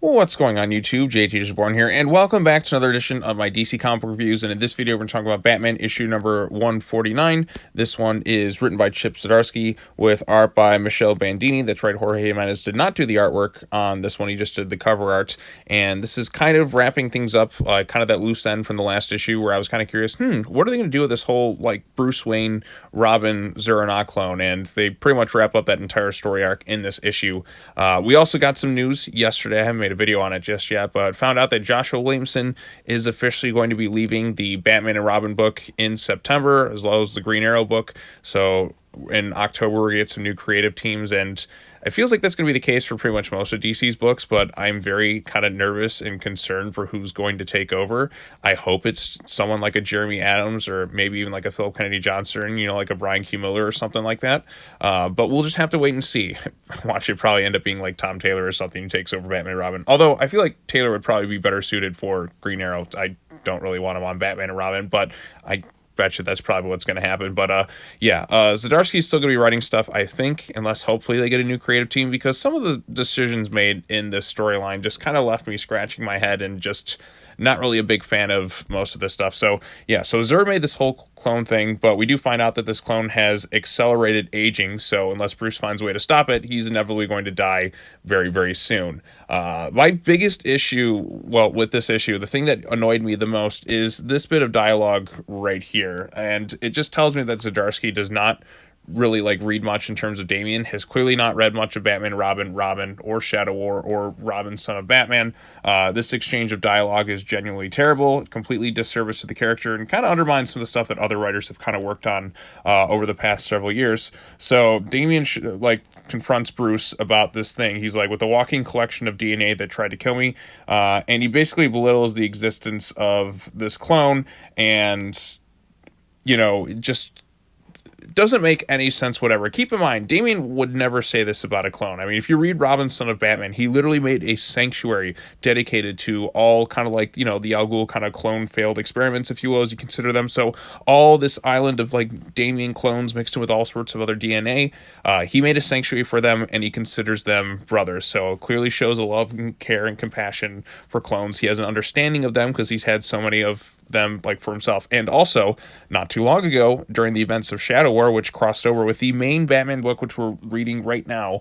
What's going on YouTube? JT is born here, and welcome back to another edition of my DC comic book reviews. And in this video, we're going to talk about Batman issue number 149. This one is written by Chip Zdarsky with art by Michelle Bandini. That's right, Jorge Jimenez did not do the artwork on this one. He just did the cover art. And this is kind of wrapping things up, kind of that loose end from the last issue where I was kind of curious, what are they going to do with this whole, like, Bruce Wayne, Robin, Zero clone? And they pretty much wrap up that entire story arc in this issue. We also got some news yesterday. I haven't made a video on it just yet, but found out that Joshua Williamson is officially going to be leaving the Batman and Robin book in September, as well as the Green Arrow book. So in October, we get some new creative teams, and it feels like that's going to be the case for pretty much most of DC's books, but I'm very kind of nervous and concerned for who's going to take over. I hope it's someone like a Jeremy Adams or maybe even like a Philip Kennedy Johnson, like a Brian Q. Miller or something like that. But we'll just have to wait and see. Watch it probably end up being like Tom Taylor or something who takes over Batman and Robin. Although I feel like Taylor would probably be better suited for Green Arrow. I don't really want him on Batman and Robin, but I bet you that's probably what's going to happen. But Zdarsky's still going to be writing stuff, I think, unless hopefully they get a new creative team, because some of the decisions made in this storyline just kind of left me scratching my head and just not really a big fan of most of this stuff. So Zur made this whole clone thing, but we do find out that this clone has accelerated aging, so unless Bruce finds a way to stop it, he's inevitably going to die very, very soon. My biggest issue, with this issue, the thing that annoyed me the most is this bit of dialogue right here, and it just tells me that Zdarsky does not really read much in terms of Damian, has clearly not read much of Batman, Robin, or Shadow War, or Robin, Son of Batman. This exchange of dialogue is genuinely terrible, completely disservice to the character, and kind of undermines some of the stuff that other writers have kind of worked on over the past several years. So Damian confronts Bruce about this thing. He's like, with a walking collection of DNA that tried to kill me, and he basically belittles the existence of this clone, and just doesn't make any sense whatever. Keep in mind, Damian would never say this about a clone. I mean, if you read Robin, Son of Batman, he literally made a sanctuary dedicated to all kind of the Al Ghul kind of clone failed experiments, if you will, as you consider them. So all this island of Damian clones mixed in with all sorts of other DNA, he made a sanctuary for them, and he considers them brothers. So clearly shows a love and care and compassion for clones. He has an understanding of them because he's had so many of them for himself. And also, not too long ago, during the events of Shadow War, which crossed over with the main Batman book, which we're reading right now,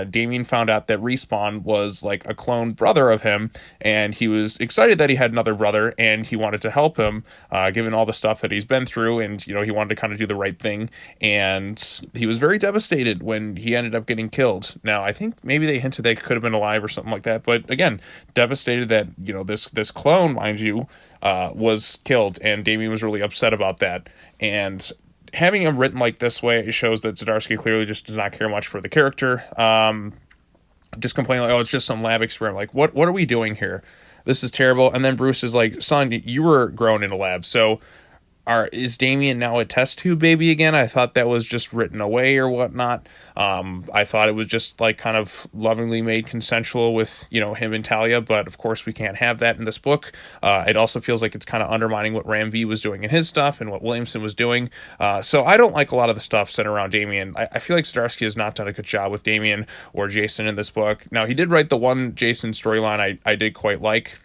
Damian found out that Respawn was a cloned brother of him, and he was excited that he had another brother, and he wanted to help him, given all the stuff that he's been through, and he wanted to kind of do the right thing. And he was very devastated when he ended up getting killed. Now, I think maybe they hinted they could have been alive or something like that, but again, devastated that this clone, mind you, was killed, and Damian was really upset about that. And having him written this way, it shows that Zdarsky clearly just does not care much for the character. Just complaining oh, it's just some lab experiment. What are we doing here? This is terrible. And then Bruce is like, son, you were grown in a lab, so is Damian now a test tube baby again? I thought that was just written away or whatnot. I thought it was just kind of lovingly made consensual with him and Talia, but of course we can't have that in this book. It also feels like it's kind of undermining what Ram V was doing in his stuff and what Williamson was doing. So I don't like a lot of the stuff centered around Damian. I feel like Zdarsky has not done a good job with Damian or Jason in this book. Now, he did write the one Jason storyline I did quite like,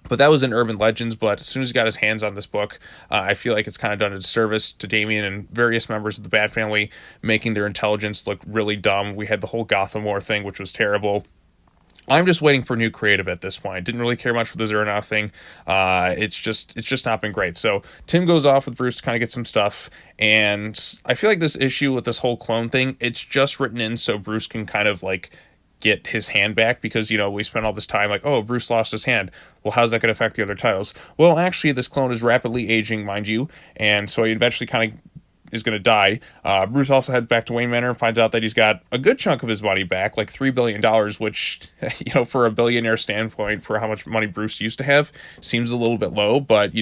but that was in Urban Legends. But as soon as he got his hands on this book, I feel like it's kind of done a disservice to Damian and various members of the Bat family, making their intelligence look really dumb. We had the whole Gotham War thing, which was terrible. I'm just waiting for new creative at this point. Didn't really care much for the Zero thing. It's just not been great. So Tim goes off with Bruce to kind of get some stuff, and I feel like this issue with this whole clone thing, it's just written in so Bruce can kind of get his hand back, because we spent all this time oh, Bruce lost his hand. Well, how's that going to affect the other titles? Well, actually, this clone is rapidly aging, mind you, and so he eventually kind of is going to die. Bruce also heads back to Wayne Manor and finds out that he's got a good chunk of his money back, $3 billion, which, for a billionaire standpoint, for how much money Bruce used to have, seems a little bit low, but,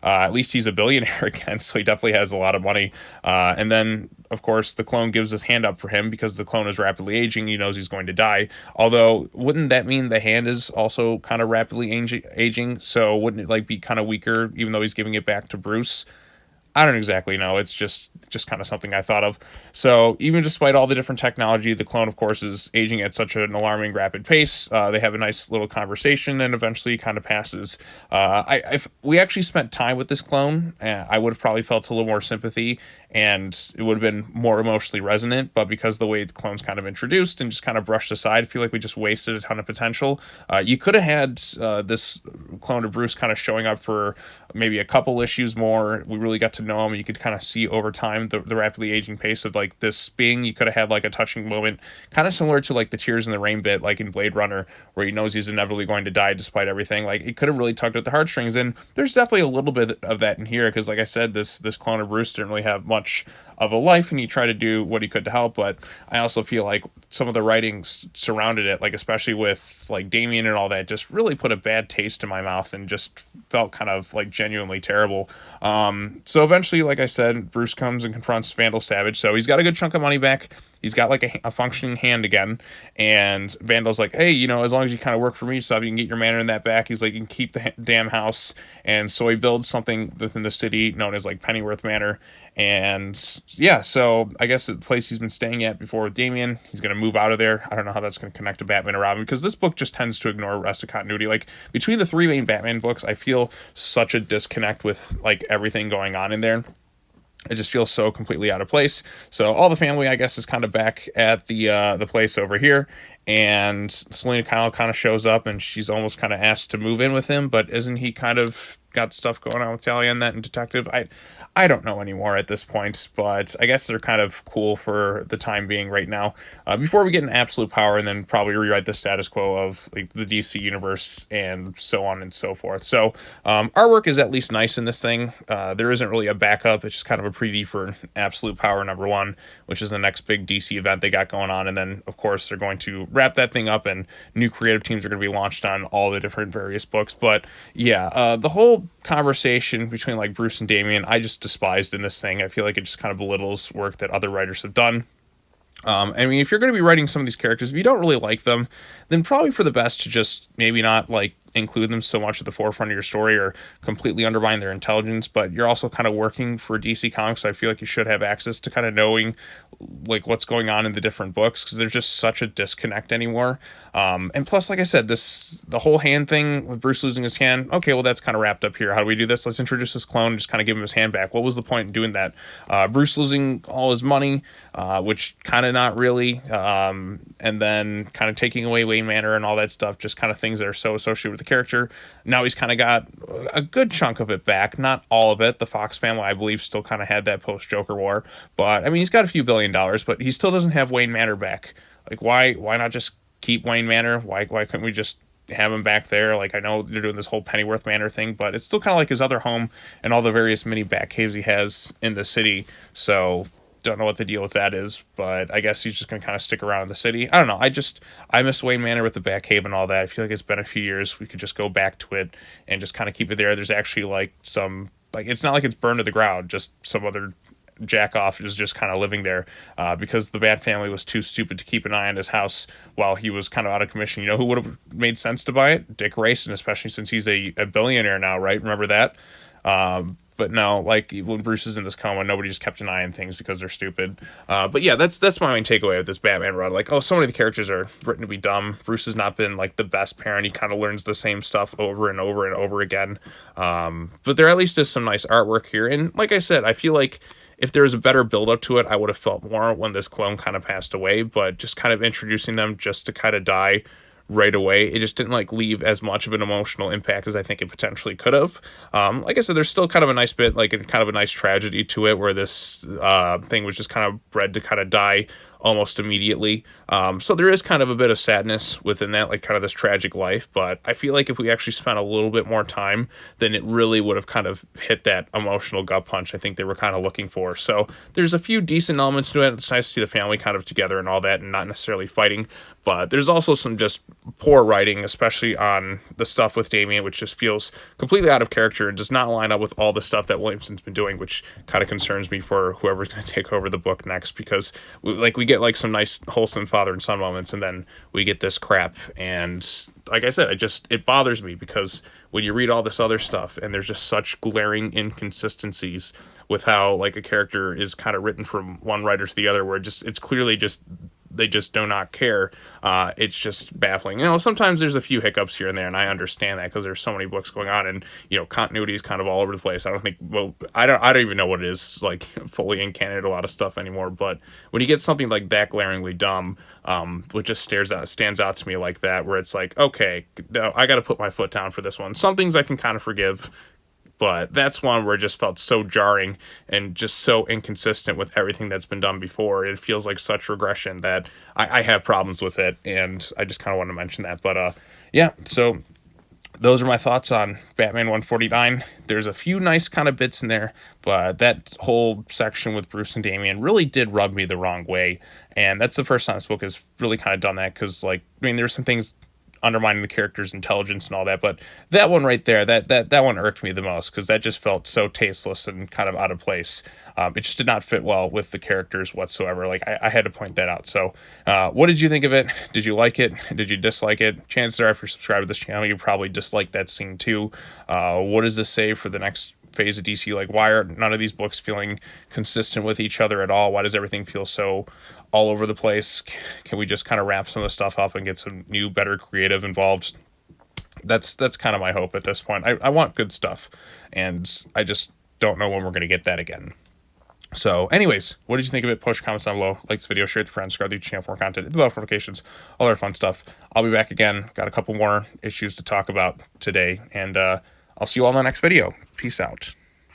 at least he's a billionaire again, so he definitely has a lot of money. And then, of course, the clone gives his hand up for him because the clone is rapidly aging. He knows he's going to die. Although, wouldn't that mean the hand is also kind of rapidly aging? So wouldn't it be kind of weaker, even though he's giving it back to Bruce? I don't exactly know. It's just kind of something I thought of. So even despite all the different technology, the clone, of course, is aging at such an alarming rapid pace. They have a nice little conversation, and eventually kind of passes. If we actually spent time with this clone, I would have probably felt a little more sympathy, and it would have been more emotionally resonant. But because the way the clone's kind of introduced and just kind of brushed aside, I feel like we just wasted a ton of potential. You could have had this clone of Bruce kind of showing up for maybe a couple issues more. We really got to know him. You could kind of see over time the rapidly aging pace of like this being. You could have had like a touching moment, kind of similar to like the Tears in the Rain bit, like in Blade Runner, where he knows he's inevitably going to die despite everything. Like it could have really tugged at the heartstrings, and there's definitely a little bit of that in here because, like I said, this clone of Bruce didn't really have much of a life, and he tried to do what he could to help. But I also feel like some of the writings surrounded it, like especially with like Damien and all that, just really put a bad taste in my mouth and just felt kind of like genuinely terrible. So eventually, like I said, Bruce comes and confronts Vandal Savage. So he's got a good chunk of money back. He's got like a functioning hand again, and Vandal's like, hey, as long as you kind of work for me, so you can get your manor in that back. He's like, you can keep the damn house, and so he builds something within the city known as like Pennyworth Manor, and yeah, so I guess the place he's been staying at before with Damien, he's gonna move out of there. I don't know how that's gonna connect to Batman or Robin because this book just tends to ignore the rest of continuity. Like between the three main Batman books, I feel such a disconnect with like everything going on in there. It just feels so completely out of place. So all the family, I guess, is kind of back at the place over here, and Selena Kyle kind of shows up, and she's almost kind of asked to move in with him, but isn't he kind of got stuff going on with Talia and that and Detective? I don't know anymore at this point, but I guess they're kind of cool for the time being right now. Before we get an absolute power and then probably rewrite the status quo of like the DC universe and so on and so forth. So artwork is at least nice in this thing. There isn't really a backup. It's just kind of a preview for absolute power #1, which is the next big DC event they got going on. And then, of course, they're going to wrap that thing up and new creative teams are going to be launched on all the different various books. But yeah, the whole conversation between like Bruce and Damien, I just despised in this thing. I feel like it just kind of belittles work that other writers have done. I mean, if you're going to be writing some of these characters, if you don't really like them, then probably for the best to just maybe not like include them so much at the forefront of your story or completely undermine their intelligence. But you're also kind of working for DC Comics, so I feel like you should have access to kind of knowing like what's going on in the different books because there's just such a disconnect anymore. And plus, like I said, the whole hand thing with Bruce losing his hand. Okay, well that's kind of wrapped up here. How do we do this? Let's introduce this clone and just kind of give him his hand back. What was the point in doing that? Bruce losing all his money, which kind of not really, and then kind of taking away Wayne Manor and all that stuff, just kind of things that are so associated with the character. Now he's kind of got a good chunk of it back, not all of it. The Fox family, I believe, still kind of had that post-Joker war, but I mean, he's got a few $1 billion, but he still doesn't have Wayne Manor back. Like, why not just keep Wayne Manor? Why couldn't we just have him back there? Like, I know they're doing this whole Pennyworth Manor thing, but it's still kind of like his other home and all the various mini bat caves he has in the city. So don't know what the deal with that is, but I guess he's just gonna kind of stick around in the city. I don't know. I miss Wayne Manor with the Batcave and all that. I feel like it's been a few years. We could just go back to it and just kind of keep it there. There's actually like some like it's not like it's burned to the ground. Just some other jack off is just kind of living there because the Bat family was too stupid to keep an eye on his house while he was kind of out of commission. You know who would have made sense to buy it? Dick Grayson, especially since he's a billionaire now, right? Remember that? But no, like when Bruce is in this coma, nobody just kept an eye on things because they're stupid. But yeah, that's my main takeaway with this Batman run. Like, so many of the characters are written to be dumb. Bruce has not been like the best parent. He kind of learns the same stuff over and over and over again. But there at least is some nice artwork here. And like I said, I feel like if there was a better build up to it, I would have felt more when this clone kind of passed away. But just kind of introducing them just to kind of die right away, it just didn't like leave as much of an emotional impact as I think it potentially could have. Like I said, there's still kind of a nice bit, like and kind of a nice tragedy to it, where this thing was just kind of bred to kind of die almost immediately. So there is kind of a bit of sadness within that, like kind of this tragic life. But I feel like if we actually spent a little bit more time, then it really would have kind of hit that emotional gut punch I think they were kind of looking for. So there's a few decent elements to it. It's nice to see the family kind of together and all that and not necessarily fighting. But there's also some just poor writing, especially on the stuff with Damien, which just feels completely out of character and does not line up with all the stuff that Williamson's been doing, which kind of concerns me for whoever's going to take over the book next, because we get get like some nice wholesome father and son moments, and then we get this crap. And like I said, it bothers me because when you read all this other stuff and there's just such glaring inconsistencies with how like a character is kind of written from one writer to the other, where it's clearly just they just do not care. It's just baffling. Sometimes there's a few hiccups here and there, and I understand that because there's so many books going on, and continuity is kind of all over the place. I don't even know what it is like fully in canon a lot of stuff anymore. But when you get something like that glaringly dumb, which just stands out to me like that, where it's like, okay, no, I got to put my foot down for this one. Some things I can kind of forgive, but that's one where it just felt so jarring and just so inconsistent with everything that's been done before. It feels like such regression that I have problems with it, and I just kind of want to mention that. But yeah, so those are my thoughts on Batman 149. There's a few nice kind of bits in there, but that whole section with Bruce and Damian really did rub me the wrong way, and that's the first time this book has really kind of done that, because there's some things undermining the character's intelligence and all that, but that one right there, that one irked me the most, because that just felt so tasteless and kind of out of place. It just did not fit well with the characters whatsoever. I had to point that out. So what did you think of it? Did you like it? Did you dislike it? Chances are, if you're subscribed to this channel, you probably dislike that scene too. What does this say for the next phase of DC? Why are none of these books feeling consistent with each other at all? Why does everything feel so all over the place? Can we just kind of wrap some of the stuff up and get some new, better creative involved? That's kind of my hope at this point. I want good stuff, and I just don't know when we're going to get that again. So anyways, what did you think of it? Push comments down below, like this video, share it with friends, subscribe to the channel for more content, hit the bell for notifications, all that fun stuff. I'll be back again. Got a couple more issues to talk about today, and I'll see you all in the next video. Peace out.